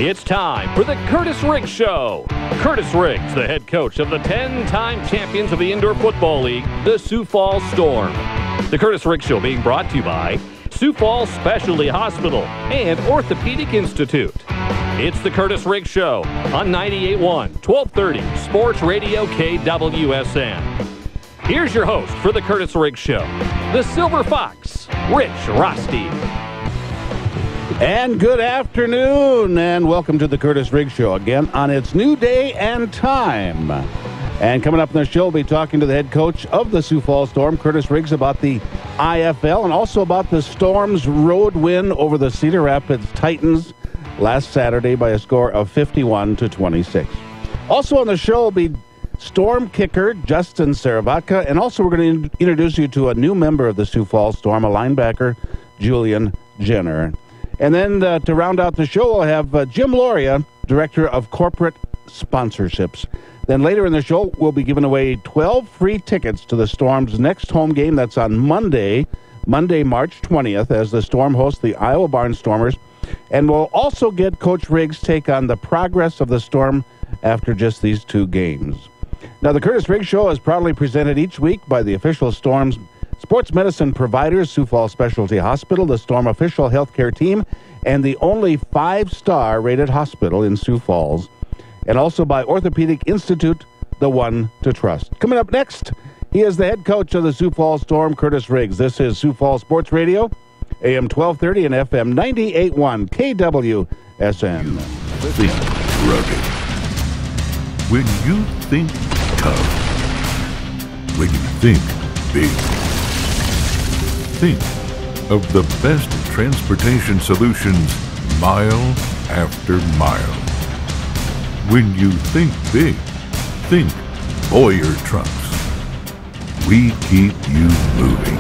It's time for the Kurtiss Riggs Show. Kurtiss Riggs, the head coach of the 10-time champions of the Indoor Football League, the Sioux Falls Storm. The Kurtiss Riggs Show being brought to you by Sioux Falls Specialty Hospital and Orthopedic Institute. It's the Kurtiss Riggs Show on 98.1, 1230 Sports Radio KWSN. Here's your host for the Kurtiss Riggs Show, the Silver Fox, Rich Roste. And good afternoon, and welcome to the Kurtiss Riggs Show again on its new day and time. And coming up in the show, we'll be talking to the head coach of the Sioux Falls Storm, Kurtiss Riggs, about the IFL and also about the Storm's road win over the Cedar Rapids Titans last Saturday by a score of 51-26. Also on the show will be Storm kicker Justin Saravatka, and also we're going to introduce you to a new member of the Sioux Falls Storm, a linebacker, Julian Jenner. And then to round out the show, we'll have Jim Loria, Director of Corporate Sponsorships. Then later in the show, we'll be giving away 12 free tickets to the Storm's next home game. That's on Monday, March 20th, as the Storm hosts the Iowa Barnstormers. And we'll also get Coach Riggs' take on the progress of the Storm after just these two games. Now, the Kurtiss Riggs Show is proudly presented each week by the official Storm's sports medicine providers, Sioux Falls Specialty Hospital, the Storm official healthcare team, and the only 5-star rated hospital in Sioux Falls. And also by Orthopedic Institute, the one to trust. Coming up next, he is the head coach of the Sioux Falls Storm, Kurtiss Riggs. This is Sioux Falls Sports Radio, AM 1230 and FM 98.1 KWSN. Think rugged. When you think tough. When you think big. Think of the best transportation solutions mile after mile. When you think big, think Boyer Trucks. We keep you moving.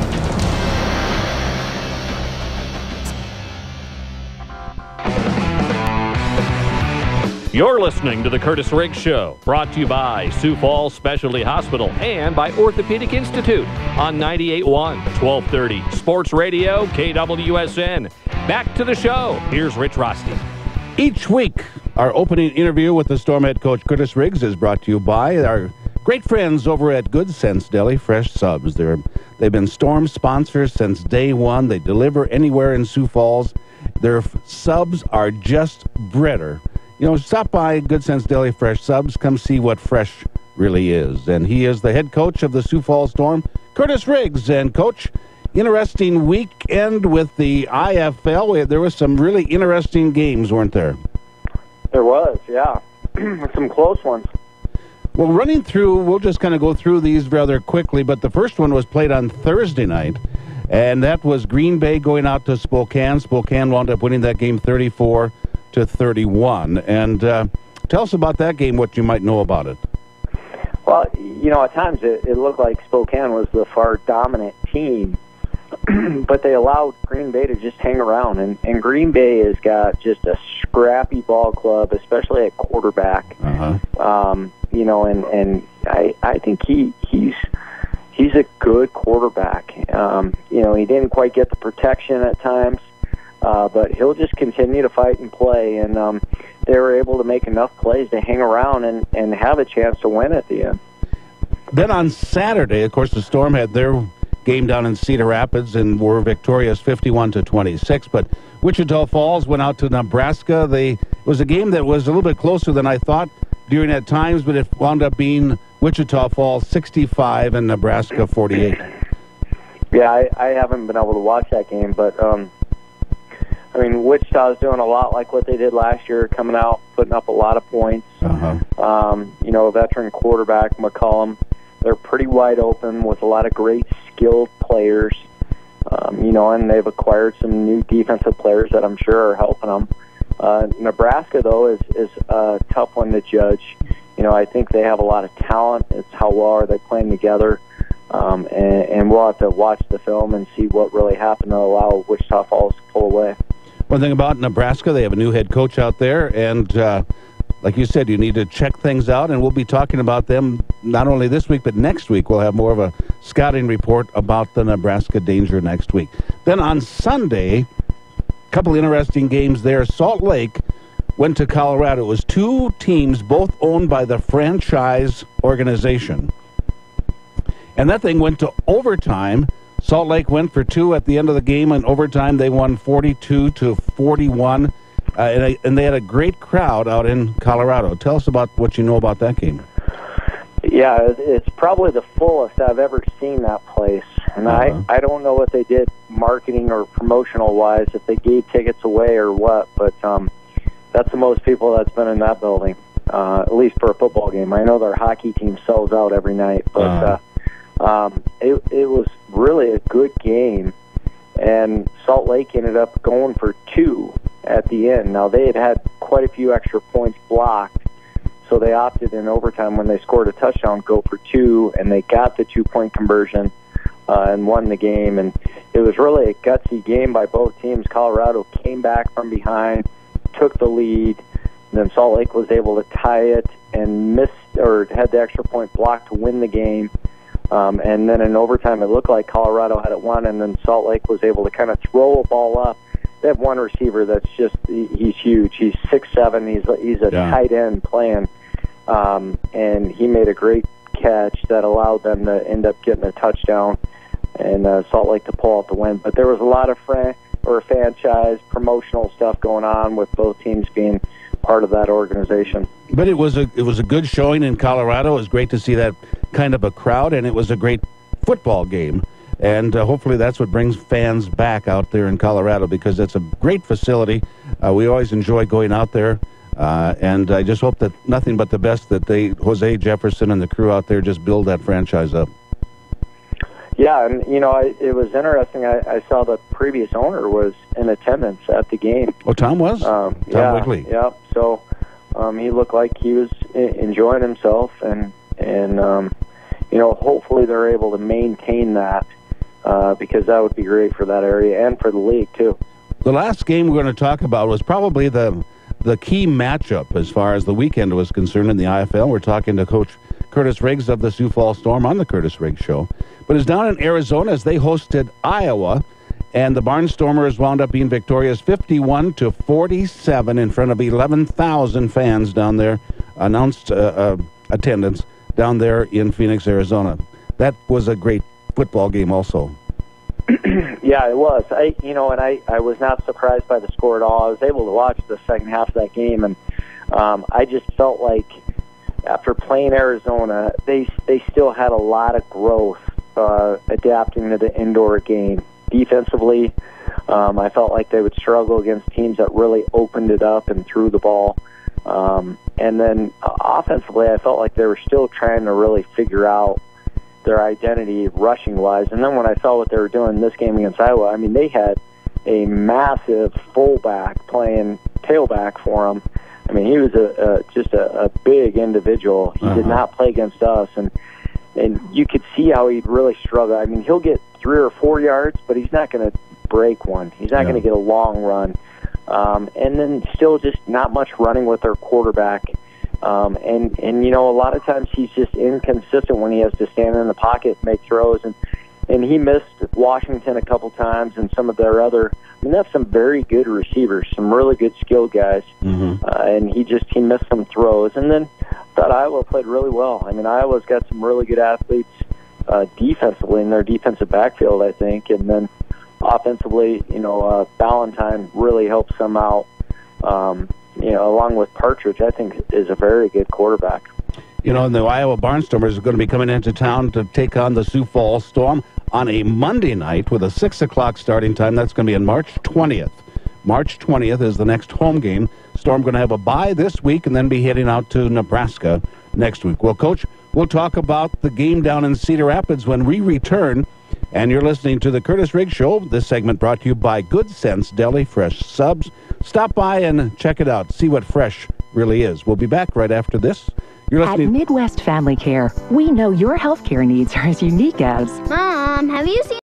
You're listening to the Kurtiss Riggs Show, brought to you by Sioux Falls Specialty Hospital and by Orthopedic Institute on 98.1, 1230 Sports Radio KWSN. Back to the show. Here's Rich Roste. Each week, our opening interview with the Storm head coach, Kurtiss Riggs, is brought to you by our great friends over at Good Sense Deli Fresh Subs. They've been Storm sponsors since day one. They deliver anywhere in Sioux Falls. Their subs are just breader. You know, stop by Good Sense Deli Fresh Subs. Come see what fresh really is. And he is the head coach of the Sioux Falls Storm, Kurtiss Riggs. And, Coach, interesting weekend with the IFL. There was some really interesting games, weren't there? There was, yeah. Some close ones. Well, running through, we'll just kind of go through these rather quickly, but the first one was played on Thursday night, and that was Green Bay going out to Spokane. Spokane wound up winning that game 34-31. And tell us about that game, what you might know about it. Well, you know, at times it looked like Spokane was the far dominant team, but they allowed Green Bay to just hang around. And Green Bay has got just a scrappy ball club, especially at quarterback. You know, and I think he's a good quarterback. You know, he didn't quite get the protection at times. But he'll just continue to fight and play, and they were able to make enough plays to hang around and have a chance to win at the end. Then on Saturday, of course, the Storm had their game down in Cedar Rapids and were victorious 51-26, but Wichita Falls went out to Nebraska. It was a game that was a little bit closer than I thought during at times, but it wound up being Wichita Falls 65 and Nebraska 48. Yeah, I haven't been able to watch that game, but I mean, Wichita's doing a lot like what they did last year, coming out, putting up a lot of points. You know, veteran quarterback, McCollum, they're pretty wide open with a lot of great skilled players. You know, and they've acquired some new defensive players that I'm sure are helping them. Nebraska, though, is a tough one to judge. You know, I think they have a lot of talent. It's how well are they playing together. And we'll have to watch the film and see what really happened to allow Wichita Falls to pull away. One thing about Nebraska, they have a new head coach out there, and like you said, you need to check things out, and we'll be talking about them not only this week, but next week. We'll have more of a scouting report about the Nebraska Danger next week. Then on Sunday, a couple interesting games there. Salt Lake went to Colorado. It was two teams, both owned by the franchise organization. And that thing went to overtime. Salt Lake went for two at the end of the game. In overtime, they won 42-41. And they had a great crowd out in Colorado. Tell us about what you know about that game. Yeah, it's probably the fullest I've ever seen that place. And I don't know what they did marketing or promotional-wise, if they gave tickets away or what, but that's the most people that's been in that building, at least for a football game. I know their hockey team sells out every night, but it was really a good game, and Salt Lake ended up going for two at the end. Now, they had quite a few extra points blocked, so they opted in overtime when they scored a touchdown, go for two, and they got the two-point conversion and won the game. And it was really a gutsy game by both teams. Colorado came back from behind, took the lead, and then Salt Lake was able to tie it and had the extra point blocked to win the game. And then in overtime, it looked like Colorado had it won, and then Salt Lake was able to kind of throw a ball up. They have one receiver that's he's huge. He's 6'7". He's a tight end playing. And he made a great catch that allowed them to end up getting a touchdown and Salt Lake to pull out the win. But there was a lot of franchise promotional stuff going on with both teams being part of that organization. But it was a good showing in Colorado. It was great to see that kind of a crowd, and it was a great football game. And hopefully that's what brings fans back out there in Colorado, because it's a great facility. We always enjoy going out there. And I just hope that nothing but the best, that Jose Jefferson and the crew out there just build that franchise up. Yeah, and, it was interesting. I saw the previous owner was in attendance at the game. Oh, Tom was? Tom Wigley. Yeah, so he looked like he was enjoying himself, and hopefully they're able to maintain that, because that would be great for that area and for the league, too. The last game we're going to talk about was probably the key matchup as far as the weekend was concerned in the IFL. We're talking to Coach Kurtiss Riggs of the Sioux Falls Storm on the Kurtiss Riggs Show. But it's down in Arizona as they hosted Iowa, and the Barnstormers wound up being victorious 51-47 in front of 11,000 fans down there, announced attendance down there in Phoenix, Arizona. That was a great football game also. Yeah, it was. I was not surprised by the score at all. I was able to watch the second half of that game, and I just felt like after playing Arizona, they still had a lot of growth adapting to the indoor game. Defensively, I felt like they would struggle against teams that really opened it up and threw the ball. And then offensively, I felt like they were still trying to really figure out their identity rushing-wise. And then when I saw what they were doing in this game against Iowa, I mean, they had a massive fullback playing tailback for them. I mean, he was just a big individual. He did not play against us, and you could see how he'd really struggle. I mean, he'll get 3 or 4 yards, but he's not going to break one. He's not going to get a long run. And then still just not much running with their quarterback. And a lot of times he's just inconsistent when he has to stand in the pocket and make throws. And he missed Washington a couple times and some of their other. I mean, that's some very good receivers, some really good skilled guys. And he missed some throws. And then I thought Iowa played really well. I mean, Iowa's got some really good athletes defensively in their defensive backfield, I think. And then offensively, Ballantyne really helps them out. Along with Partridge, I think is a very good quarterback. And the Iowa Barnstormers are going to be coming into town to take on the Sioux Falls Storm on a Monday night with a 6 o'clock starting time. That's going to be on March 20th. March 20th is the next home game. Storm going to have a bye this week and then be heading out to Nebraska next week. Well, Coach, we'll talk about the game down in Cedar Rapids when we return. And you're listening to the Kurtiss Riggs Show. This segment brought to you by Good Sense Deli Fresh Subs. Stop by and check it out. See what fresh really is. We'll be back right after this. You're listening. At Midwest Family Care, we know your healthcare needs are as unique as... Mom, have you seen...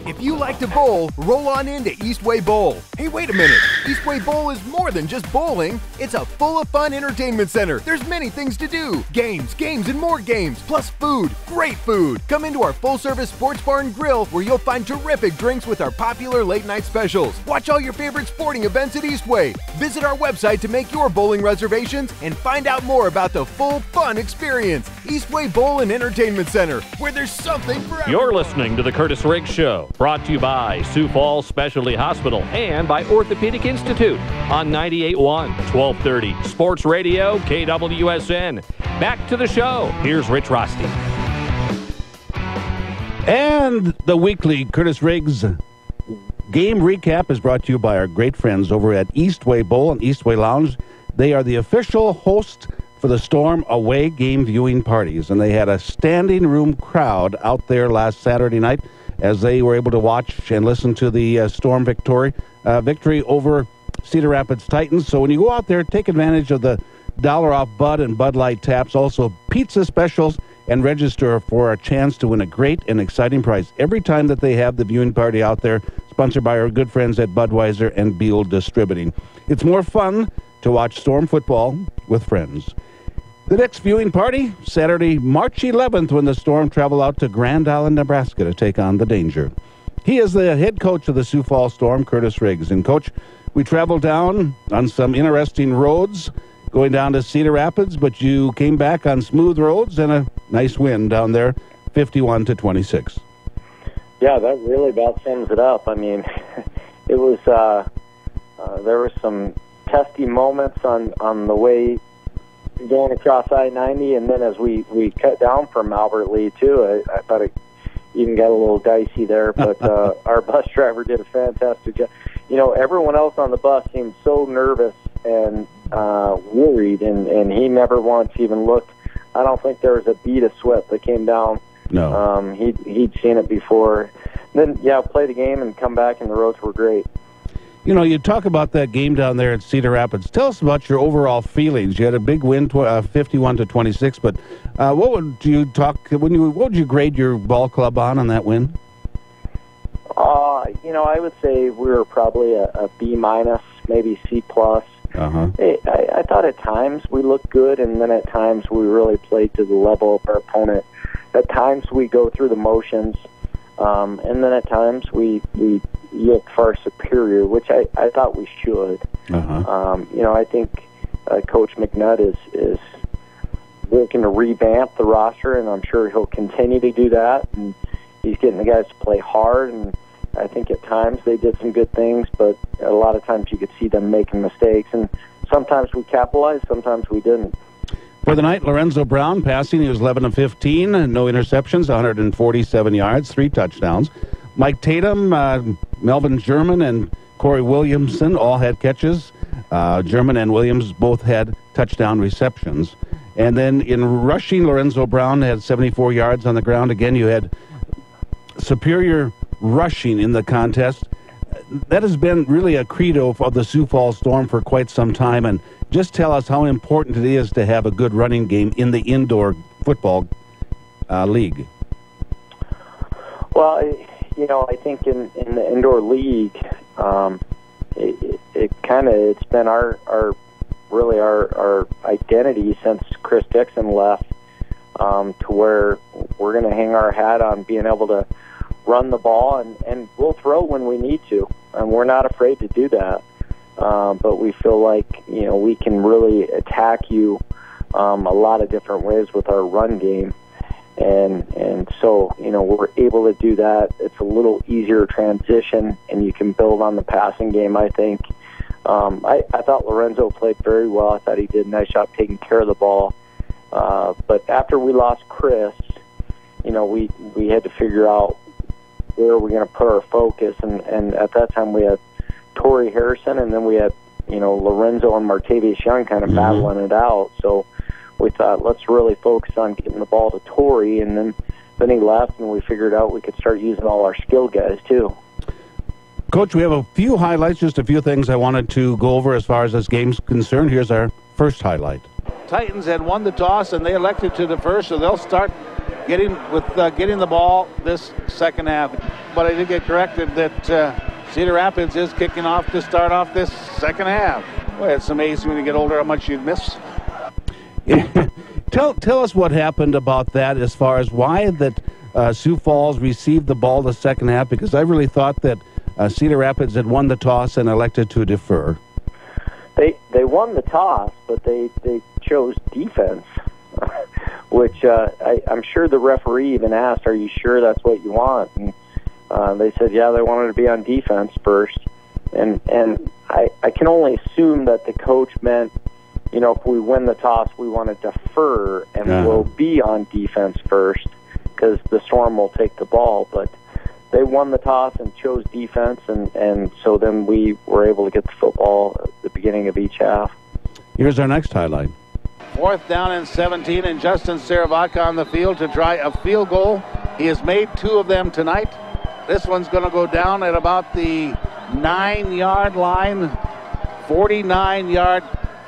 If you like to bowl, roll on into Eastway Bowl. Hey, wait a minute. Eastway Bowl is more than just bowling. It's a full of fun entertainment center. There's many things to do. Games, and more games, plus food. Great food. Come into our full-service sports bar and grill where you'll find terrific drinks with our popular late-night specials. Watch all your favorite sporting events at Eastway. Visit our website to make your bowling reservations and find out more about the full fun experience. Eastway Bowl and Entertainment Center, where there's something for everyone. You're listening to The Kurtiss Riggs Show, brought to you by Sioux Falls Specialty Hospital and by Orthopedic Institute on 98.1, 1230 Sports Radio, KWSN. Back to the show. Here's Rich Roste. And the weekly Kurtiss Riggs game recap is brought to you by our great friends over at Eastway Bowl and Eastway Lounge. They are the official host for the Storm away game viewing parties, and they had a standing room crowd out there last Saturday night as they were able to watch and listen to the Storm victory over Cedar Rapids Titans. So when you go out there, take advantage of the $1 off Bud and Bud Light taps, also pizza specials, and register for a chance to win a great and exciting prize every time that they have the viewing party out there, sponsored by our good friends at Budweiser and Beal Distributing. It's more fun to watch Storm football with friends. The next viewing party, Saturday, March 11th, when the Storm travel out to Grand Island, Nebraska to take on the Danger. He is the head coach of the Sioux Falls Storm, Kurtiss Riggs. And, Coach, we traveled down on some interesting roads, going down to Cedar Rapids, but you came back on smooth roads and a nice win down there, 51-26. Yeah, that really about sums it up. I mean, it was there were some testy moments on the way going across I-90, and then as we cut down from Albert Lee, too, I thought it even got a little dicey there, but our bus driver did a fantastic job. You know, everyone else on the bus seemed so nervous and worried, and he never once even looked. I don't think there was a bead of sweat that came down. No. He'd seen it before. Then, play the game and come back, and the roads were great. You know, you talk about that game down there at Cedar Rapids. Tell us about your overall feelings. You had a big win, 51-26, but what would you grade your ball club on that win? I would say we were probably a B-, maybe C+. Uh-huh. I thought at times we looked good, and then at times we really played to the level of our opponent. At times we go through the motions, and then at times we look far superior, which I thought we should. Uh-huh. I think Coach McNutt is working to revamp the roster, and I'm sure he'll continue to do that. And he's getting the guys to play hard, and I think at times they did some good things, but a lot of times you could see them making mistakes. And sometimes we capitalized, sometimes we didn't. For the night, Lorenzo Brown passing, he was 11 of 15, no interceptions, 147 yards, 3 touchdowns. Mike Tatum, Melvin German, and Corey Williamson all had catches. German and Williams both had touchdown receptions. And then in rushing, Lorenzo Brown had 74 yards on the ground. Again, you had superior rushing in the contest. That has been really a credo of the Sioux Falls Storm for quite some time. And just tell us how important it is to have a good running game in the indoor football league. Well, I think in the indoor league, it's been our identity since Chris Dixon left, to where we're going to hang our hat on being able to run the ball, and we'll throw when we need to, and we're not afraid to do that. But we feel like we can really attack you a lot of different ways with our run game. And so, we're able to do that. It's a little easier transition, and you can build on the passing game, I think. I thought Lorenzo played very well. I thought he did a nice job taking care of the ball. But after we lost Chris, we had to figure out where we're going to put our focus. And at that time, we had Torrey Harrison, and then we had, Lorenzo and Martavius Young kind of battling it out. So we thought, let's really focus on getting the ball to Torrey, and then he left, and we figured out we could start using all our skilled guys, too. Coach, we have a few highlights, just a few things I wanted to go over as far as this game's concerned. Here's our first highlight. Titans had won the toss, and they elected to defer, so they'll start getting the ball this second half. But I did get corrected that Cedar Rapids is kicking off to start off this second half. Boy, it's amazing when you get older how much you miss. Tell us what happened about that as far as why that Sioux Falls received the ball the second half, because I really thought that Cedar Rapids had won the toss and elected to defer. They won the toss, but they chose defense, which I'm sure the referee even asked, "Are you sure that's what you want?" And they said, "Yeah, they wanted to be on defense first." And I can only assume that the coach meant, if we win the toss, we want to defer and we'll be on defense first because the Storm will take the ball. But they won the toss and chose defense, and so then we were able to get the football at the beginning of each half. Here's our next highlight. 4th down and 17, and Justin Saravatka on the field to try a field goal. He has made 2 of them tonight. This one's going to go down at about the 9-yard line. 49-yard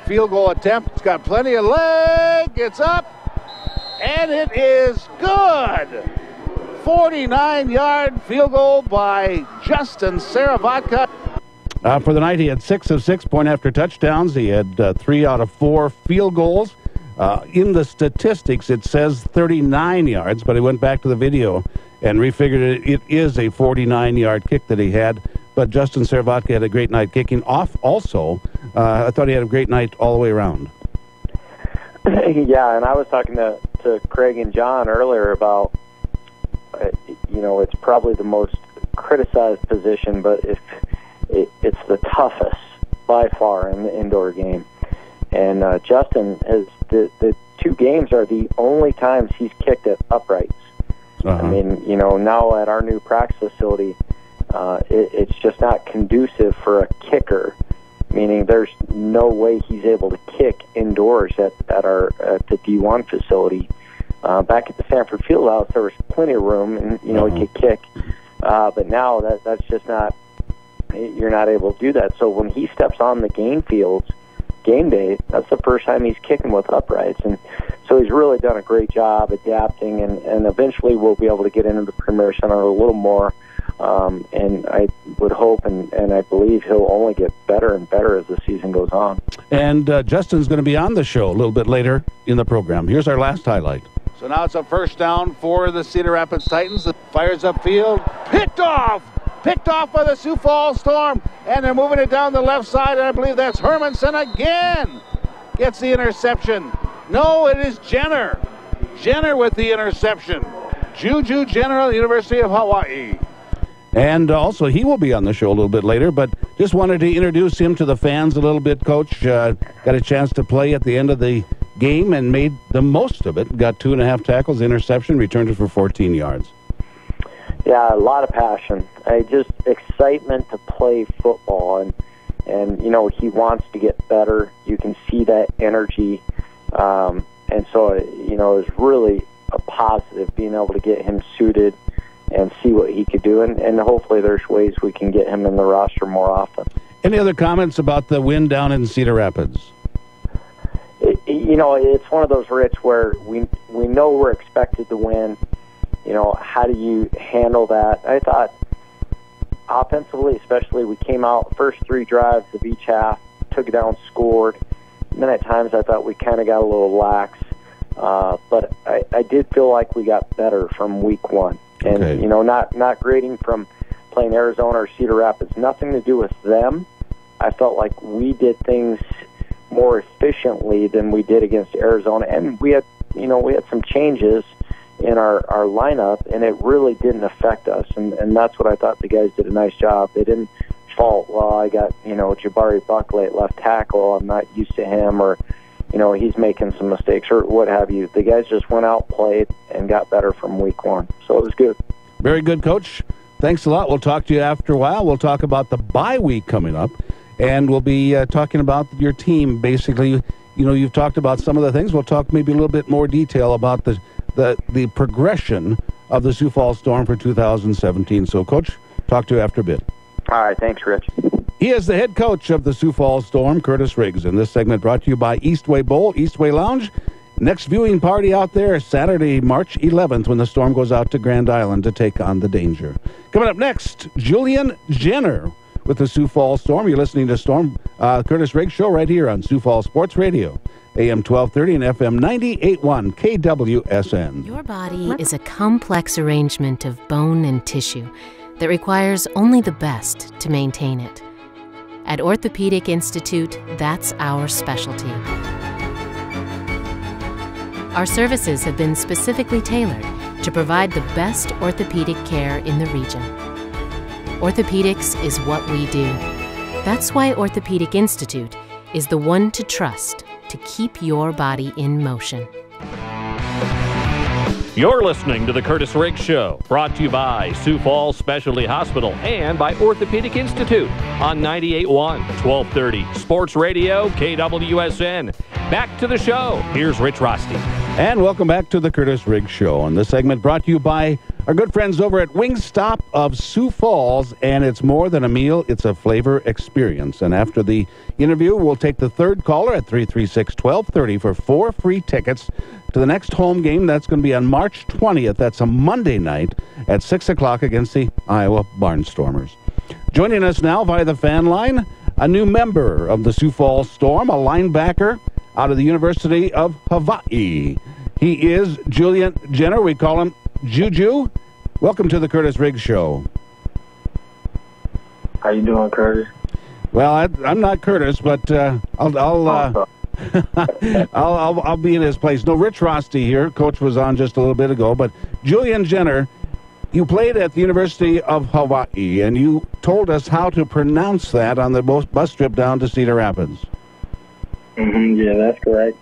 field goal attempt. It's got plenty of leg. It's up, and it is good. 49-yard field goal by Justin Saravatka. For the night, he had 6 of 6 point-after touchdowns. He had 3 out of 4 field goals. In the statistics, it says 39 yards, but he went back to the video and refigured it. It is a 49-yard kick that he had. But Justin Saravatka had a great night kicking off also. I thought he had a great night all the way around. Yeah, and I was talking to Craig and John earlier about, it's probably the most criticized position, but it's the toughest by far in the indoor game. And Justin has the 2 games are the only times he's kicked at uprights. I mean, now at our new practice facility, it's just not conducive for a kicker, meaning there's no way he's able to kick indoors at the D1 facility. Back at the Sanford Fieldhouse, there was plenty of room, and he could kick. But now that's just not. You're not able to do that. So when he steps on the game fields, game day, that's the first time he's kicking with uprights, and so he's really done a great job adapting. And eventually we'll be able to get into the Premier Center a little more. And I would hope and I believe he'll only get better and better as the season goes on. And Justin's going to be on the show a little bit later in the program. Here's our last highlight. So now it's a 1st down for the Cedar Rapids Titans. It fires upfield. Picked off by the Sioux Falls Storm. And they're moving it down the left side. And I believe that's Hermanson again. Gets the interception. No, it is Jenner. Jenner with the interception. Juju Jenner of the University of Hawaii. And also, he will be on the show a little bit later, but just wanted to introduce him to the fans a little bit, Coach. Got a chance to play at the end of the game and made the most of it. Got 2.5 tackles, interception, returned it for 14 yards. Yeah, a lot of passion. Just excitement to play football, and he wants to get better. You can see that energy, and so it's really a positive being able to get him suited and see what he could do, and hopefully there's ways we can get him in the roster more often. Any other comments about the win down in Cedar Rapids? It's one of those, Rich, where we know we're expected to win. How do you handle that? I thought offensively, especially, we came out first 3 drives of each half, took it down, scored. And then at times I thought we kind of got a little lax. But I did feel like we got better from week 1. And, okay. Not grading from playing Arizona or Cedar Rapids, nothing to do with them. I felt like we did things more efficiently than we did against Arizona. And we had some changes in our lineup, and it really didn't affect us. And that's what I thought the guys did a nice job. They didn't fault, well, I got, Jabari Buckley at left tackle. I'm not used to him, or, he's making some mistakes or what have you. The guys just went out, played, and got better from week 1. So it was good. Very good, Coach. Thanks a lot. We'll talk to you after a while. We'll talk about the bye week coming up, and we'll be talking about your team. Basically, you've talked about some of the things. We'll talk maybe a little bit more detail about the progression of the Sioux Falls Storm for 2017. So, Coach, talk to you after a bit. All right. Thanks, Rich. He is the head coach of the Sioux Falls Storm, Kurtiss Riggs. And this segment brought to you by Eastway Bowl, Eastway Lounge, Next viewing party out there, Saturday, March 11th, when the Storm goes out to Grand Island to take on the Danger. Coming up next, Julian Jenner with the Sioux Falls Storm. You're listening to Kurtiss Riggs Show right here on Sioux Falls Sports Radio, AM 1230 and FM 98.1 KWSN. Your body is a complex arrangement of bone and tissue that requires only the best to maintain it. At Orthopedic Institute, that's our specialty. Our services have been specifically tailored to provide the best orthopedic care in the region. Orthopedics is what we do. That's why Orthopedic Institute is the one to trust to keep your body in motion. You're listening to the Kurtiss Riggs Show, brought to you by Sioux Falls Specialty Hospital and by Orthopedic Institute on 98.1, 1230 Sports Radio, KWSN. Back to the show. Here's Rich Roste. And welcome back to the Kurtiss Riggs Show. And this segment brought to you by our good friends over at Wingstop of Sioux Falls. And it's more than a meal, it's a flavor experience. And after the interview, we'll take the third caller at 336-1230 for 4 free tickets to the next home game. That's going to be on March 20th. That's a Monday night at 6 o'clock against the Iowa Barnstormers. Joining us now via the fan line, a new member of the Sioux Falls Storm, a linebacker out of the University of Hawaii. He is Julian Jenner. We call him Juju. Welcome to the Kurtiss Riggs Show. How you doing, Curtis? Well, I'm not Kurtiss, but I'll be in his place. No, Rich Roste here. Coach was on just a little bit ago, but Julian Jenner, you played at the University of Hawaii, and you told us how to pronounce that on the bus trip down to Cedar Rapids. Yeah, that's correct.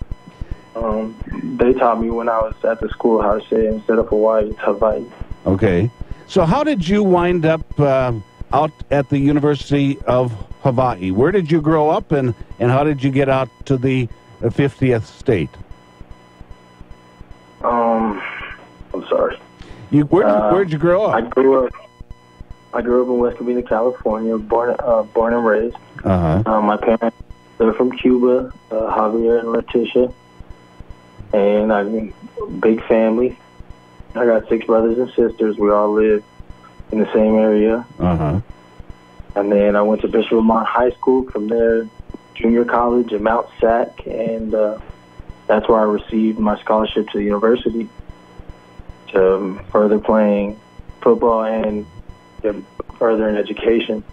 They taught me when I was at the school how to say it. Instead of Hawaii, it's Hawaii. Okay. So how did you wind up out at the University of Hawaii? Where did you grow up, and how did you get out to the 50th state? I'm sorry. Where'd you grow up? I grew up in West Covina, California, born and raised. My parents, they're from Cuba, Javier and Letitia, and I'm a big family. I got 6 brothers and sisters. We all live in the same area. And then I went to Bishop Lamont High School. From there, junior college at Mount Sac, and that's where I received my scholarship to the university to further playing football and get further in education.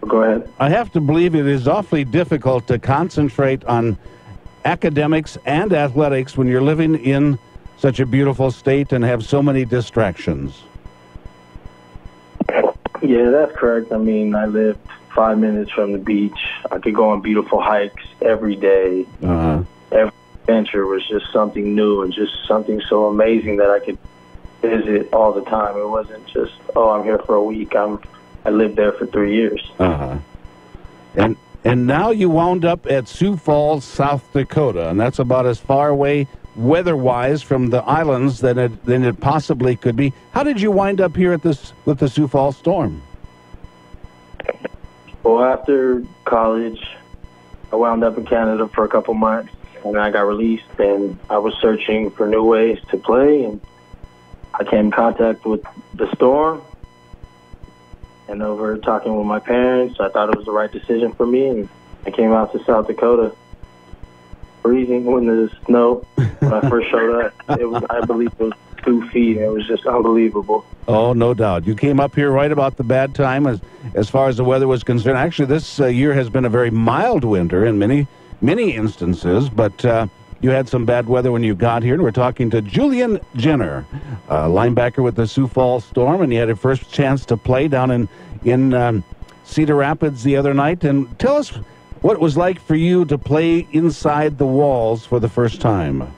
Go ahead. I have to believe it is awfully difficult to concentrate on academics and athletics when you're living in such a beautiful state and have so many distractions. Yeah, that's correct. I mean, I lived 5 minutes from the beach. I could go on beautiful hikes every day. Every adventure was just something new and just something so amazing that I could visit all the time. It wasn't just, I'm here for a week. I lived there for 3 years. And now you wound up at Sioux Falls, South Dakota, and that's about as far away weather-wise from the islands than it possibly could be. How did you wind up here with the Sioux Falls Storm? Well, after college, I wound up in Canada for a couple months, and I got released, and I was searching for new ways to play, and I came in contact with the Storm. And over talking with my parents, I thought it was the right decision for me, and I came out to South Dakota, freezing when the snow. When I first showed up, I believe it was 2 feet, and it was just unbelievable. Oh, no doubt. You came up here right about the bad time as far as the weather was concerned. Actually, this year has been a very mild winter in many instances, but you had some bad weather when you got here, and we're talking to Julian Jenner, linebacker with the Sioux Falls Storm, and you had a first chance to play down in Cedar Rapids the other night. And tell us what it was like for you to play inside the walls for the first time.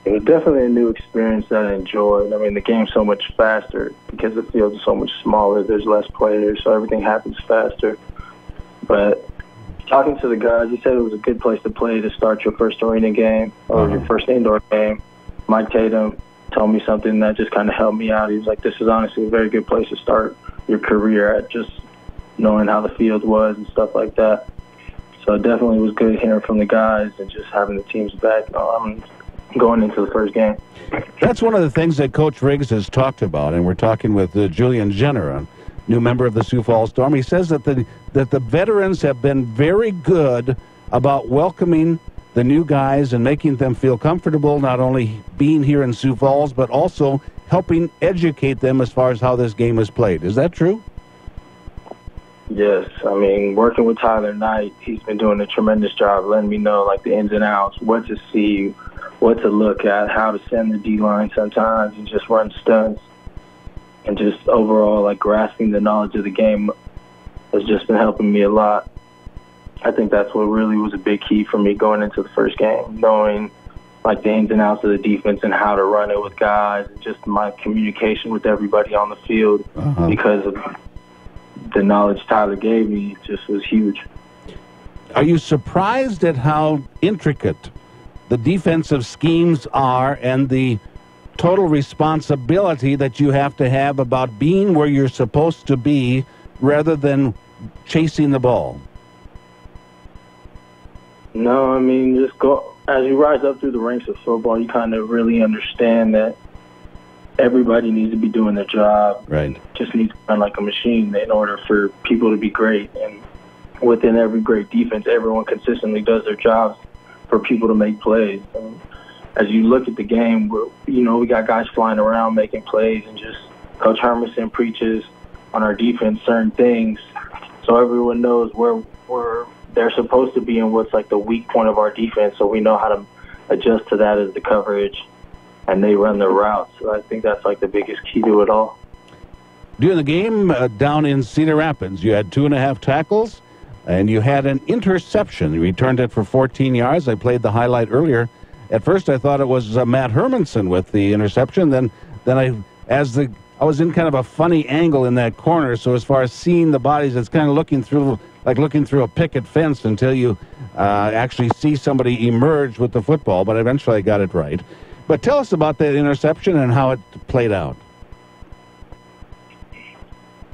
It was definitely a new experience that I enjoyed. I mean, the game's so much faster because the field is so much smaller. There's less players, so everything happens faster. But talking to the guys, he said it was a good place to play to start your first arena game or your first indoor game. Mike Tatum told me something that just kind of helped me out. He was like, this is honestly a very good place to start your career at, just knowing how the field was and stuff like that. So it definitely was good hearing from the guys and just having the teams back going into the first game. That's one of the things that Coach Riggs has talked about, and we're talking with Julian Jenner, a new member of the Sioux Falls Storm. He says that the veterans have been very good about welcoming the new guys and making them feel comfortable, not only being here in Sioux Falls, but also helping educate them as far as how this game is played. Is that true? Yes. I mean, working with Tyler Knight, he's been doing a tremendous job letting me know, like, the ins and outs, what to see, what to look at, how to send the D-line sometimes and just run stunts. And just overall, like, grasping the knowledge of the game has just been helping me a lot. I think that's what really was a big key for me going into the first game, knowing, like, the ins and outs of the defense and how to run it with guys, and just my communication with everybody on the field because of the knowledge Tyler gave me just was huge. Are you surprised at how intricate the defensive schemes are and the total responsibility that you have to have about being where you're supposed to be rather than chasing the ball? No, I mean, just go as you rise up through the ranks of football, you kind of really understand that everybody needs to be doing their job. Right. Just needs to run like a machine in order for people to be great. And within every great defense, everyone consistently does their jobs for people to make plays. And as you look at the game, we got guys flying around making plays, and just Coach Hermanson preaches on our defense certain things so everyone knows where they're supposed to be and what's like the weak point of our defense, so we know how to adjust to that as the coverage, and they run their routes. So I think that's like the biggest key to it all. During the game down in Cedar Rapids, you had 2.5 tackles, and you had an interception. You returned it for 14 yards. I played the highlight earlier. At first, I thought it was Matt Hermanson with the interception. Then I was in kind of a funny angle in that corner, so as far as seeing the bodies, it's kind of looking through a picket fence until you actually see somebody emerge with the football, but eventually I got it right. But tell us about that interception and how it played out.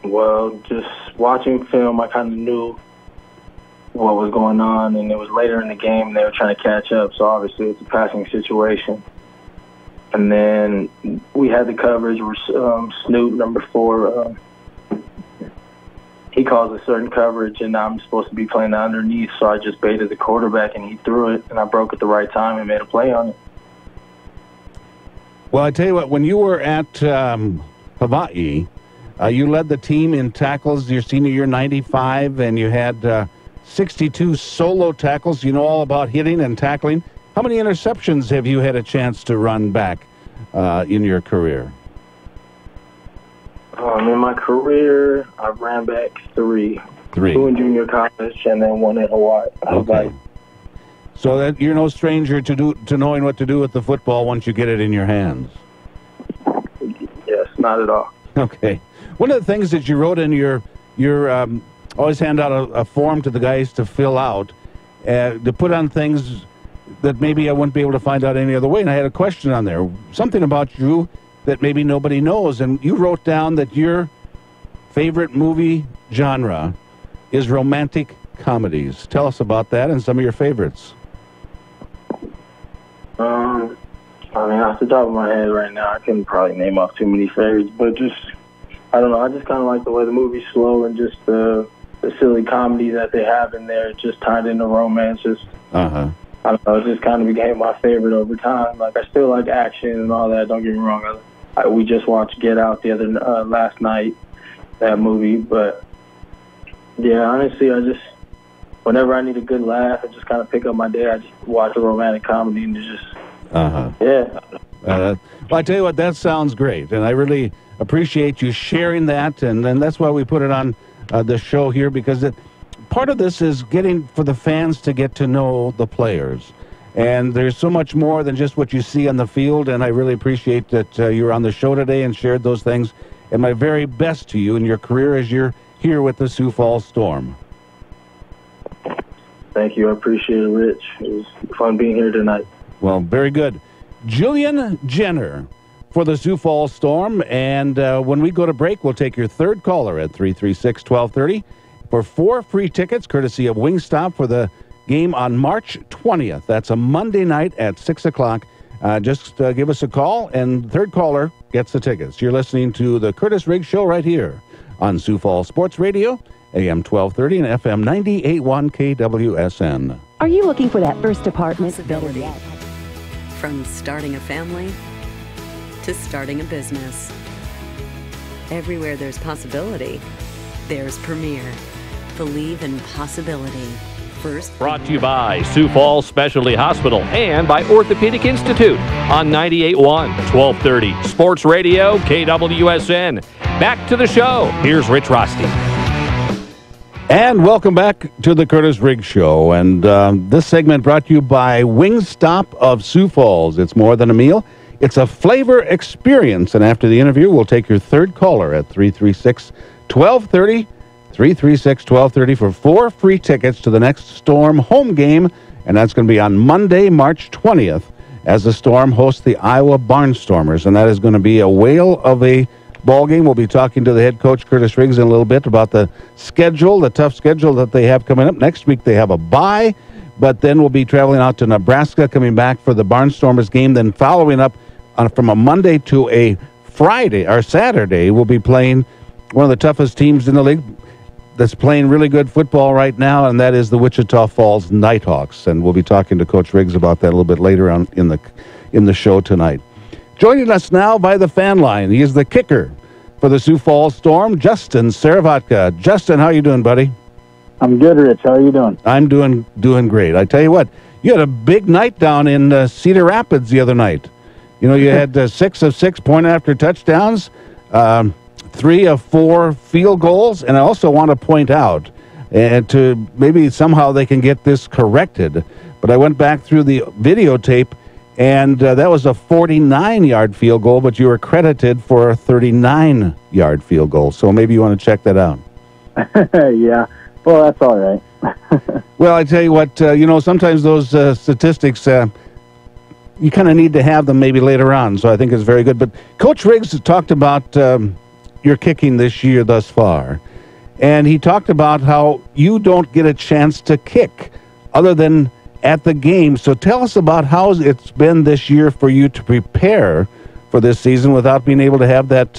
Well, just watching film, I kind of knew what was going on, and it was later in the game, and they were trying to catch up, so obviously it's a passing situation. And then we had the coverage where Snoop, number 4, he calls a certain coverage, and I'm supposed to be playing underneath, so I just baited the quarterback, and he threw it, and I broke at the right time and made a play on it. Well, I tell you what, when you were at Hawaii, you led the team in tackles your senior year, 95, and you had 62 solo tackles. You know all about hitting and tackling. How many interceptions have you had a chance to run back in your career? In my career, I ran back 3. 2 in junior college and then 1 in Hawaii. Okay. So that you're no stranger to knowing what to do with the football once you get it in your hands. Yes, not at all. Okay. One of the things that you wrote in your always hand out a form to the guys to fill out, to put on things that maybe I wouldn't be able to find out any other way. And I had a question on there, something about you that maybe nobody knows. And you wrote down that your favorite movie genre is romantic comedies. Tell us about that and some of your favorites. I mean, off the top of my head right now, I couldn't probably name off too many favorites, but just, I don't know, I just kind of like the way the movie's slow and just the silly comedy that they have in there, just tied into romance. I don't know, it just kind of became my favorite over time. Like, I still like action and all that, don't get me wrong. We just watched Get Out last night, that movie, but yeah, honestly, whenever I need a good laugh and just kind of pick up my day, I just watch a romantic comedy and just, yeah. Well, I tell you what, that sounds great, and I really appreciate you sharing that, and that's why we put it on the show here, because part of this is getting for the fans to get to know the players, and there's so much more than just what you see on the field, and I really appreciate that you were on the show today and shared those things, and my very best to you in your career as you're here with the Sioux Falls Storm. Thank you. I appreciate it, Rich. It was fun being here tonight. Well, very good. Julian Jenner for the Sioux Falls Storm. And when we go to break, we'll take your third caller at 336-1230. for 4 free tickets, courtesy of Wingstop, for the game on March 20th. That's a Monday night at 6 o'clock. Just give us a call, and third caller gets the tickets. You're listening to the Kurtiss Riggs Show right here on Sioux Falls Sports Radio, AM 1230 and FM 98.1 KWSN. Are you looking for that first apartment? Possibility. From starting a family to starting a business. Everywhere there's possibility, there's Premier. Believe in possibility. First. Brought to you by Sioux Falls Specialty Hospital and by Orthopedic Institute on 98.1, 1230 Sports Radio, KWSN. Back to the show. Here's Rich Roste. And welcome back to the Kurtiss Riggs Show. And this segment brought to you by Wingstop of Sioux Falls. It's more than a meal. It's a flavor experience. And after the interview, we'll take your third caller at 336-1230. 336-1230 for 4 free tickets to the next Storm home game. And that's going to be on Monday, March 20th, as the Storm hosts the Iowa Barnstormers. And that is going to be a whale of a ball game. We'll be talking to the head coach, Kurtiss Riggs, in a little bit about the schedule, the tough schedule that they have coming up. Next week they have a bye, but then we'll be traveling out to Nebraska, coming back for the Barnstormers game. Then following up from a Monday to a Friday or Saturday, we'll be playing one of the toughest teams in the league that's playing really good football right now, and that is the Wichita Falls Nighthawks. And we'll be talking to Coach Riggs about that a little bit later on in the show tonight. Joining us now by the fan line, he is the kicker for the Sioux Falls Storm, Justin Seravatka. Justin, how you doing, buddy? I'm good, Rich. How are you doing? I'm doing great. I tell you what, you had a big night down in Cedar Rapids the other night. You know, you had 6 of 6 point after touchdowns, 3 of 4 field goals, and I also want to point out, and to maybe somehow they can get this corrected, but I went back through the videotape, and that was a 49-yard field goal, but you were credited for a 39-yard field goal, so maybe you want to check that out. Yeah, well, that's all right. Well, I tell you what, sometimes those statistics, you kind of need to have them maybe later on, so I think it's very good. But Coach Riggs talked about your kicking this year thus far, and he talked about how you don't get a chance to kick other than at the game. So tell us about how it's been this year for you to prepare for this season without being able to have that,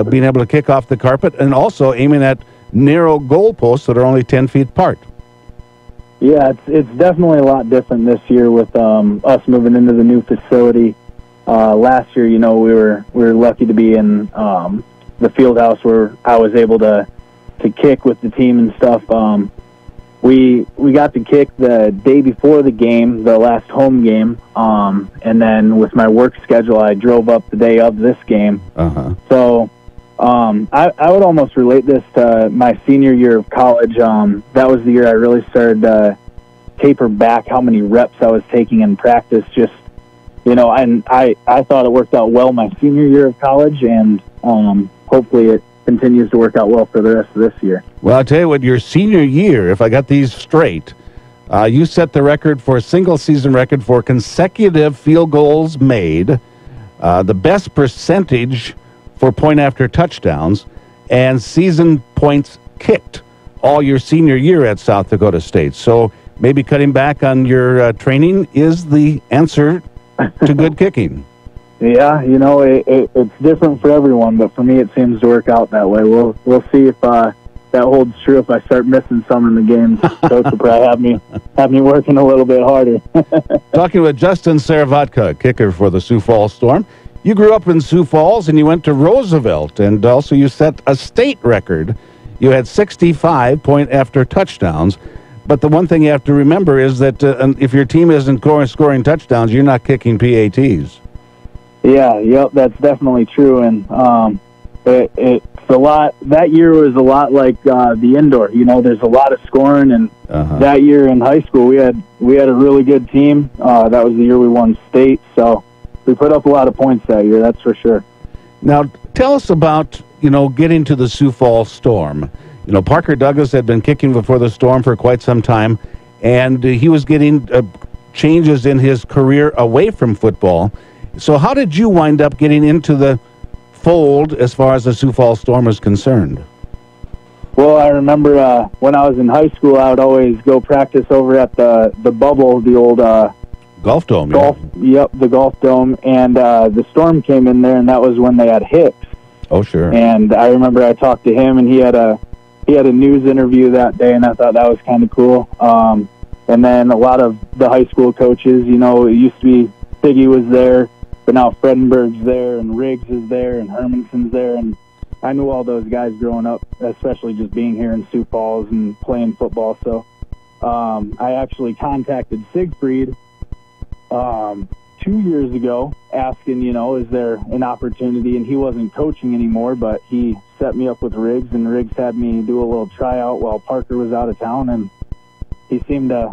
being able to kick off the carpet, and also aiming at narrow goalposts that are only 10 feet apart. Yeah, it's definitely a lot different this year with us moving into the new facility. Last year, we were lucky to be in the field house where I was able to kick with the team and stuff. We got to kick the day before the game, the last home game, and then with my work schedule, I drove up the day of this game. So I would almost relate this to my senior year of college. That was the year I really started to taper back how many reps I was taking in practice. Just, and I thought it worked out well my senior year of college, and hopefully it continues to work out well for the rest of this year. Well, I'll tell you what, your senior year, if I got these straight, you set the record for a single-season record for consecutive field goals made, the best percentage for point after touchdowns, and season points kicked all your senior year at South Dakota State. So maybe cutting back on your training is the answer to good kicking. Yeah, it's different for everyone, but for me it seems to work out that way. We'll see if that holds true if I start missing some in the games. Coach will probably have me working a little bit harder. Talking with Justin Seravatka, kicker for the Sioux Falls Storm. You grew up in Sioux Falls and you went to Roosevelt, and also you set a state record. You had 65 point after touchdowns. But the one thing you have to remember is that if your team isn't scoring touchdowns, you're not kicking PATs. Yeah, yep, that's definitely true, and it's a lot. That year was a lot like the indoor. There's a lot of scoring, and that year in high school we had a really good team. That was the year we won state, so we put up a lot of points that year. That's for sure. Now, tell us about getting to the Sioux Falls Storm. Parker Douglas had been kicking before the Storm for quite some time, and he was getting changes in his career away from football. So how did you wind up getting into the fold as far as the Sioux Falls Storm is concerned? Well, I remember when I was in high school, I would always go practice over at the bubble, the old golf dome. Yep, the golf dome. And the Storm came in there, and that was when they had Hicks. Oh, sure. And I remember I talked to him, and he had a news interview that day, and I thought that was kind of cool. And then a lot of the high school coaches, you know, it used to be Siggy was there, but now Fredenberg's there, and Riggs is there, and Hermanson's there, and I knew all those guys growing up, especially just being here in Sioux Falls and playing football. So I actually contacted Siegfried 2 years ago asking, you know, is there an opportunity? And he wasn't coaching anymore, but he set me up with Riggs, and Riggs had me do a little tryout while Parker was out of town, and he seemed to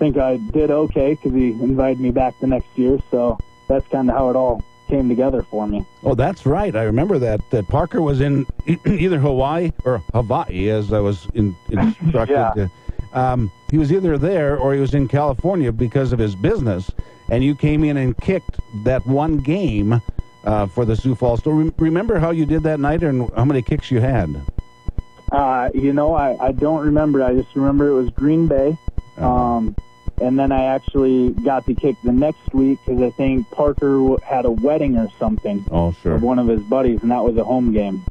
think I did okay because he invited me back the next year. So that's kind of how it all came together for me. Oh, that's right. I remember that Parker was in either Hawaii, as I was instructed. Yeah. He was either there or he was in California because of his business, and you came in and kicked that one game for the Sioux Falls Storm. Remember how you did that night and how many kicks you had? You know, I don't remember. I just remember it was Green Bay. And then I actually got to kick the next week because I think Parker had a wedding or something. Oh, sure. Of one of his buddies, and that was a home game.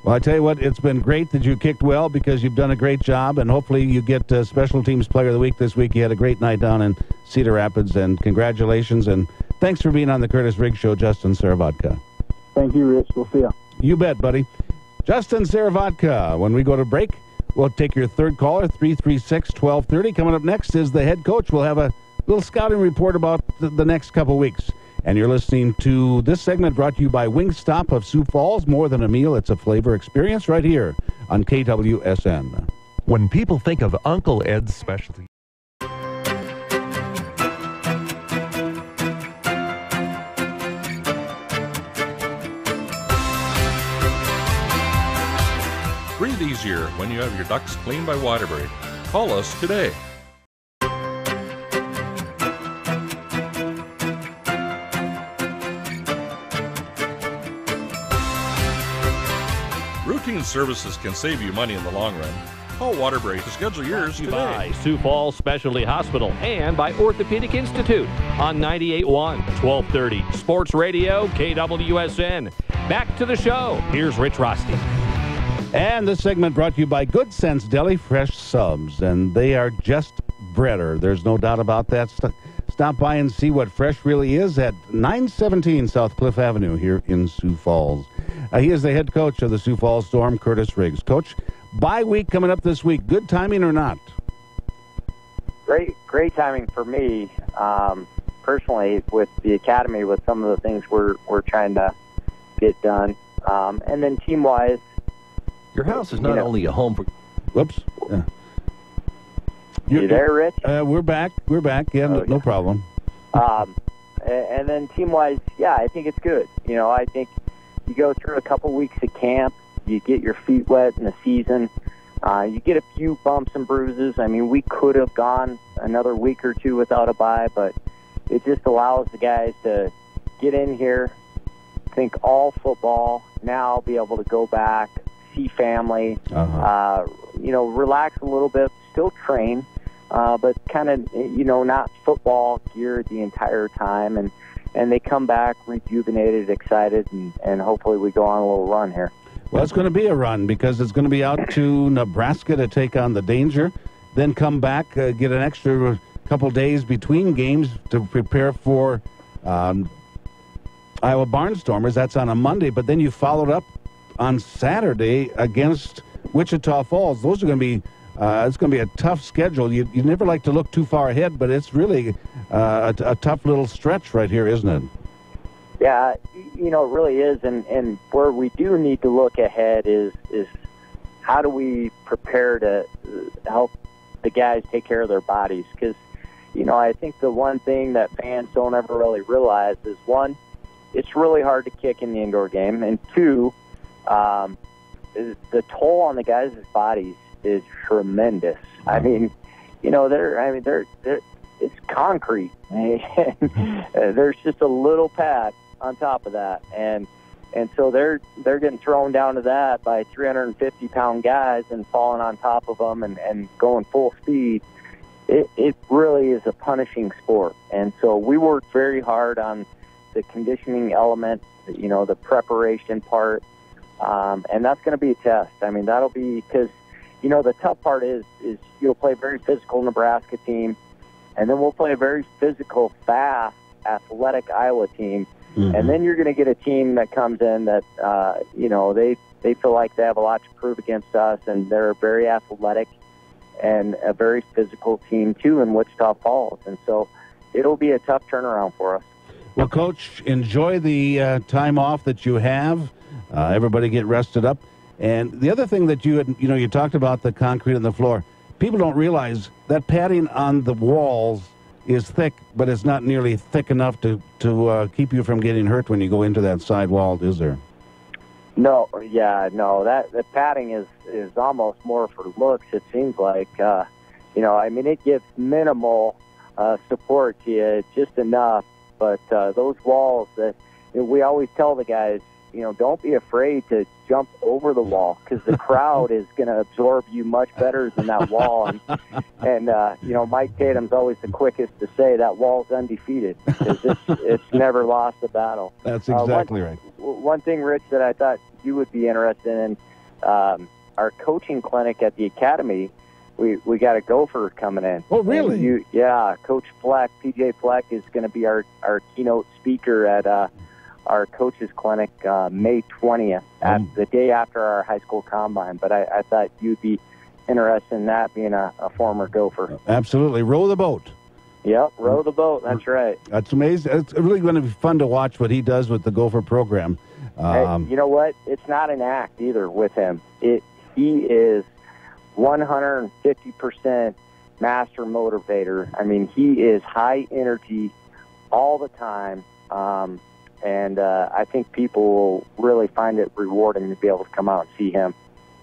Well, I tell you what, it's been great that you kicked well because you've done a great job, and hopefully you get Special Teams Player of the Week this week. You had a great night down in Cedar Rapids, and congratulations, and thanks for being on the Kurtiss Riggs Show, Justin Saravodka. Thank you, Rich. We'll see you. You bet, buddy. Justin Saravodka. When we go to break, we'll take your third caller, 336-1230. Coming up next is the head coach. We'll have a little scouting report about the next couple weeks. And you're listening to this segment brought to you by Wingstop of Sioux Falls. More than a meal, it's a flavor experience right here on KWSN. When people think of Uncle Ed's Specialty. Breathe easier when you have your ducts cleaned by Waterbury. Call us today. Routine services can save you money in the long run. Call Waterbury to schedule yours today. By Sioux Falls Specialty Hospital and by Orthopedic Institute on 98.1, 1230 Sports Radio, KWSN. Back to the show. Here's Rich Roste. And this segment brought to you by Good Sense Deli Fresh Subs, and they are just better. There's no doubt about that. Stop by and see what fresh really is at 917 South Cliff Avenue here in Sioux Falls. He is the head coach of the Sioux Falls Storm, Kurtiss Riggs. Coach, bye week coming up this week. Good timing or not? Great timing for me, personally, with the academy, with some of the things we're trying to get done, and then team-wise. Your house is not only a home for... Whoops. You there, Rich? We're back. Yeah, no problem. And then team-wise, yeah, I think it's good. You know, I think you go through a couple weeks of camp, you get your feet wet in the season, you get a few bumps and bruises. I mean, we could have gone another week or two without a bye, but it just allows the guys to get in here, think all football, now be able to go back, see family, relax a little bit, still train, but kind of, not football geared the entire time. And they come back rejuvenated, excited, and hopefully we go on a little run here. Well, it's going to be a run because it's going to be out to Nebraska to take on the Danger, then come back, get an extra couple days between games to prepare for Iowa Barnstormers. That's on a Monday, but then you followed up on Saturday against Wichita Falls. Those are going to be it's going to be a tough schedule. You never like to look too far ahead, but it's really a tough little stretch right here, isn't it? Yeah, it really is. And where we do need to look ahead is how do we prepare to help the guys take care of their bodies? Because, I think the one thing that fans don't ever really realize is, one, it's really hard to kick in the indoor game, and two, the toll on the guys' bodies is tremendous. I mean, it's concrete. There's just a little pad on top of that, and And so they're getting thrown down to that by 350-pound guys and falling on top of them and going full speed. It really is a punishing sport. And so we worked very hard on the conditioning element, the preparation part, and that's going to be a test. I mean, that'll be because, the tough part is you'll play a very physical Nebraska team, and then we'll play a very physical, fast, athletic Iowa team. Mm-hmm. And then you're going to get a team that comes in that, they feel like they have a lot to prove against us, and they're very athletic and a very physical team, too, in Wichita Falls. And so it'll be a tough turnaround for us. Well, Coach, enjoy the time off that you have. Everybody get rested up. And the other thing that you talked about the concrete on the floor. People don't realize that padding on the walls is thick, but it's not nearly thick enough to keep you from getting hurt when you go into that side wall, is there? No, the padding is almost more for looks, it seems like. It gives minimal support to you, just enough. But those walls that we always tell the guys, don't be afraid to jump over the wall, because the crowd is going to absorb you much better than that wall. And Mike Tatum's always the quickest to say that wall's undefeated, because it's never lost a battle. That's exactly right. One thing, Rich, that I thought you would be interested in, our coaching clinic at the academy, we got a gopher coming in. Oh, really? Coach Fleck, PJ Fleck, is going to be our keynote speaker at our coaches clinic May 20th, the day after our high school combine. But I thought you'd be interested in that, being a former gopher. Absolutely. Row the boat. Yep, row the boat. That's right. That's amazing. It's really going to be fun to watch what he does with the gopher program. Hey, you know what? It's not an act either with him. He is 150% master motivator. I mean, he is high energy all the time. And I think people will really find it rewarding to be able to come out and see him.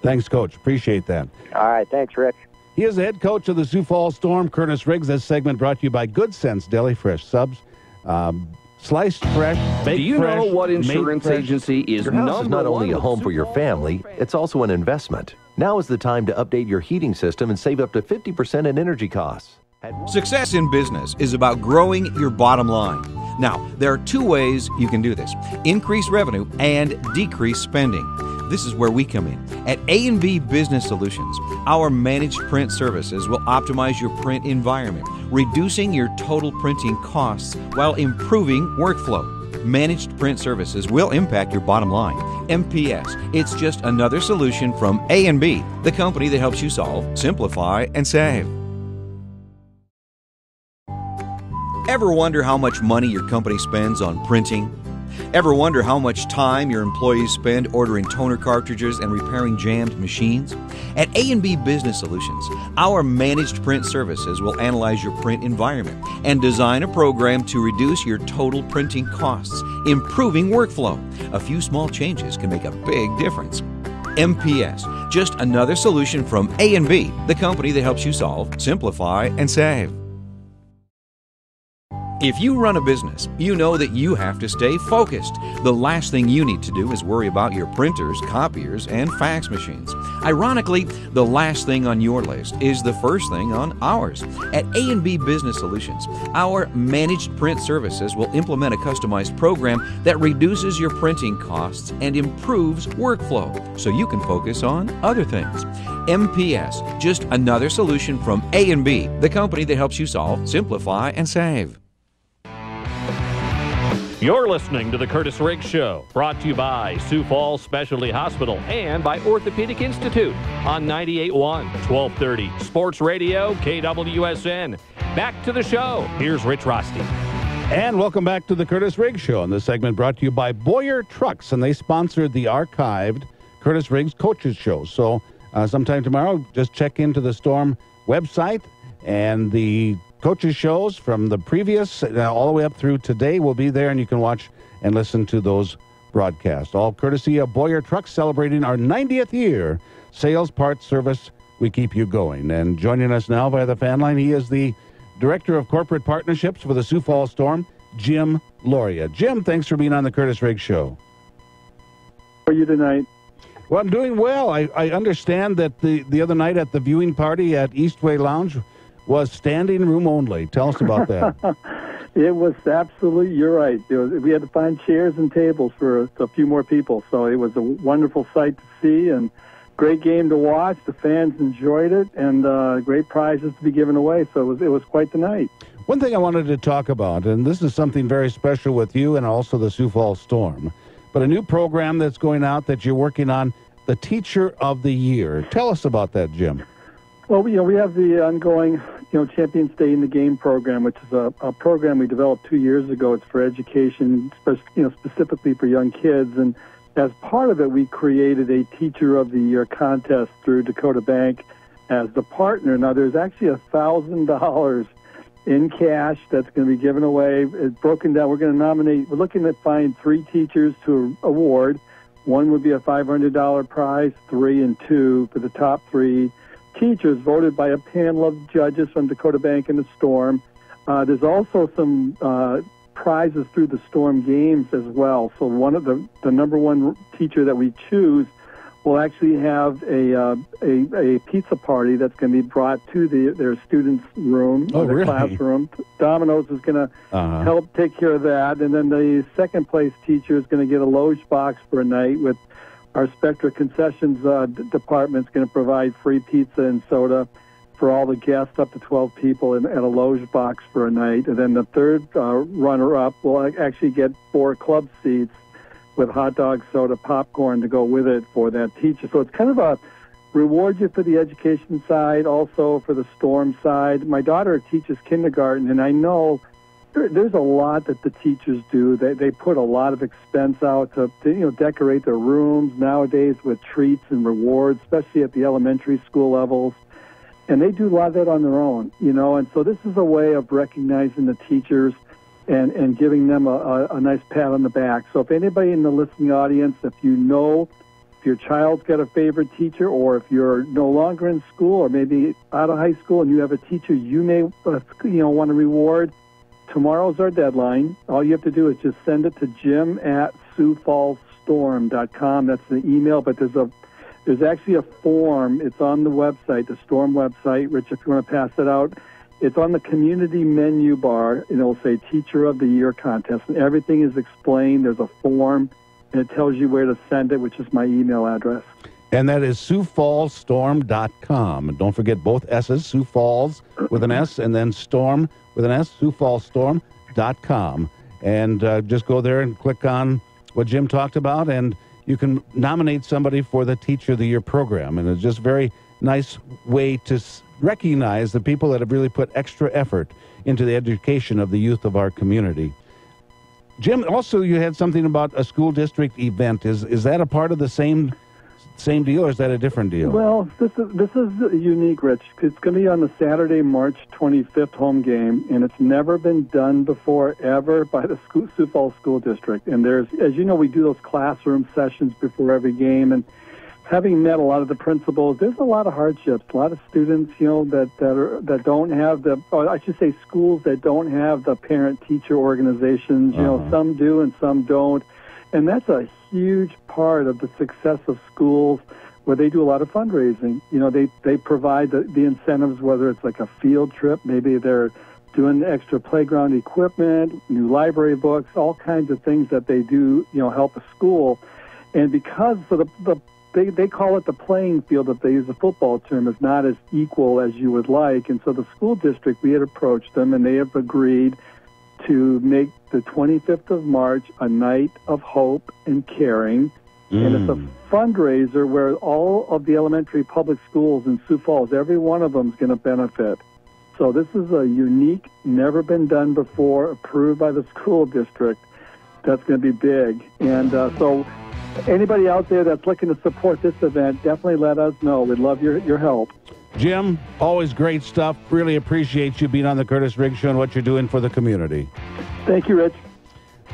Thanks, Coach. Appreciate that. All right. Thanks, Rich. He is the head coach of the Sioux Falls Storm, Kurtiss Riggs. This segment brought to you by Good Sense Deli Fresh Subs. Sliced fresh, baked fresh. Do you know what insurance agency is Your house is not only a home for your family, it's also an investment. Now is the time to update your heating system and save up to 50% in energy costs. Success in business is about growing your bottom line. Now, there are two ways you can do this: increase revenue and decrease spending. This is where we come in. At A&B Business Solutions, our managed print services will optimize your print environment, reducing your total printing costs while improving workflow. Managed print services will impact your bottom line. MPS, it's just another solution from A&B, the company that helps you solve, simplify, and save. Ever wonder how much money your company spends on printing? Ever wonder how much time your employees spend ordering toner cartridges and repairing jammed machines? At A&B Business Solutions, our managed print services will analyze your print environment and design a program to reduce your total printing costs, improving workflow. A few small changes can make a big difference. MPS, just another solution from A&B, the company that helps you solve, simplify, and save. If you run a business, you know that you have to stay focused. The last thing you need to do is worry about your printers, copiers, and fax machines. Ironically, the last thing on your list is the first thing on ours. At A&B Business Solutions, our managed print services will implement a customized program that reduces your printing costs and improves workflow, so you can focus on other things. MPS, just another solution from A&B, the company that helps you solve, simplify, and save. You're listening to the Kurtiss Riggs Show, brought to you by Sioux Falls Specialty Hospital and by Orthopedic Institute on 98.1, 1230 Sports Radio, KWSN. Back to the show. Here's Rich Roste. And welcome back to the Kurtiss Riggs Show. And this segment brought to you by Boyer Trucks, and they sponsored the archived Kurtiss Riggs Coaches Show. So sometime tomorrow, just check into the Storm website, and the coaches shows from the previous all the way up through today will be there, and you can watch and listen to those broadcasts. All courtesy of Boyer Trucks, celebrating our 90th year. Sales, parts, service, we keep you going. And joining us now via the fan line, he is the Director of Corporate Partnerships for the Sioux Falls Storm, Jim Loria. Jim, thanks for being on the Kurtiss Riggs Show. How are you tonight? Well, I'm doing well. I understand that the other night at the viewing party at Eastway Lounge was standing room only. Tell us about that. It was absolutely, you're right. We had to find chairs and tables for a few more people, so it was a wonderful sight to see and great game to watch. The fans enjoyed it, and great prizes to be given away, so it was quite the night. One thing I wanted to talk about, and this is something very special with you and also the Sioux Falls Storm, but a new program that's going out that you're working on, the Teacher of the Year. Tell us about that, Jim. Well, we have the ongoing, Champion Stay in the Game program, which is a program we developed 2 years ago. It's for education, specifically for young kids. And as part of it, we created a Teacher of the Year contest through Dakota Bank as the partner. Now, there's actually $1,000 in cash that's going to be given away. It's broken down. We're looking to find 3 teachers to award. One would be a $500 prize, 3 and 2 for the top 3 teachers voted by a panel of judges from Dakota Bank and the Storm. There's also some prizes through the Storm games as well. So one of the number one teacher that we choose will actually have a pizza party that's going to be brought to their students' room, their classroom. Domino's is going to help take care of that. And then the second place teacher is going to get a Loge box for a night with our Spectra Concessions department is going to provide free pizza and soda for all the guests, up to 12 people, at a Loge box for a night. And then the third runner-up will actually get 4 club seats with hot dog, soda, popcorn to go with it for that teacher. So it's kind of a reward you for the education side, also for the Storm side. My daughter teaches kindergarten, and I know there's a lot that the teachers do. They put a lot of expense out to decorate their rooms nowadays with treats and rewards, especially at the elementary school levels. And they do a lot of that on their own, And so this is a way of recognizing the teachers and giving them a nice pat on the back. So if anybody in the listening audience, if your child's got a favorite teacher, or if you're no longer in school or maybe out of high school and you have a teacher you may want to reward, tomorrow's our deadline. All you have to do is just send it to jim@SiouxFallsStorm.com. That's the email, but there's actually a form. It's on the website, the Storm website. Rich, if you want to pass it out, it's on the community menu bar, and it'll say Teacher of the Year contest, and everything is explained. There's a form, and it tells you where to send it, which is my email address. And that is SiouxFallsStorm.com. And don't forget both S's, Sioux Falls with an S, and then Storm with an S, SiouxFallsStorm.com. And just go there and click on what Jim talked about, and you can nominate somebody for the Teacher of the Year program. And it's just a very nice way to recognize the people that have really put extra effort into the education of the youth of our community. Jim, also you had something about a school district event. Is that a part of the same deal, or is that a different deal? Well, this is unique, Rich. It's going to be on the Saturday, March 25th home game, and it's never been done before, ever, by the Sioux Falls School District. And there's, as you know, we do those classroom sessions before every game, and having met a lot of the principals, there's a lot of hardships. A lot of students, that don't have schools that don't have the parent-teacher organizations. Some do and some don't. And that's a huge part of the success of schools, where they do a lot of fundraising. They provide the incentives, whether it's like a field trip, maybe they're doing extra playground equipment, new library books, all kinds of things that they do, help a school. And because of they call it the playing field, if they use a football term, is not as equal as you would like. And so the school district, we had approached them, and they have agreed to make the 25th of March a night of hope and caring. And it's a fundraiser where all of the elementary public schools in Sioux Falls, every one of them is going to benefit. So this is a unique, never been done before, approved by the school district. That's going to be big. And so anybody out there that's looking to support this event, definitely let us know. We'd love your help. Jim, always great stuff. Really appreciate you being on the Kurtiss Riggs Show and what you're doing for the community. Thank you, Rich.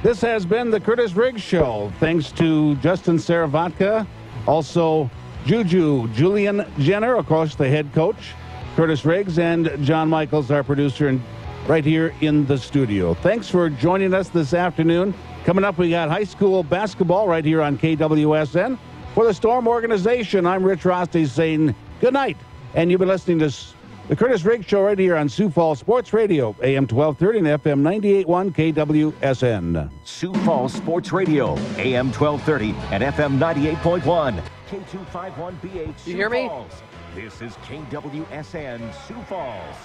This has been the Kurtiss Riggs Show. Thanks to Justin Saravatka, also Julian Jenner, of course, the head coach, Kurtiss Riggs, and John Michaels, our producer, and right here in the studio. Thanks for joining us this afternoon. Coming up, we got high school basketball right here on KWSN. For the Storm organization, I'm Rich Roste saying good night. And you've been listening to the Kurtiss Riggs Show right here on Sioux Falls Sports Radio, AM 1230 and FM 98.1 KWSN. Sioux Falls Sports Radio, AM 1230 and FM 98.1. K251BH. You hear me? Falls. This is KWSN Sioux Falls.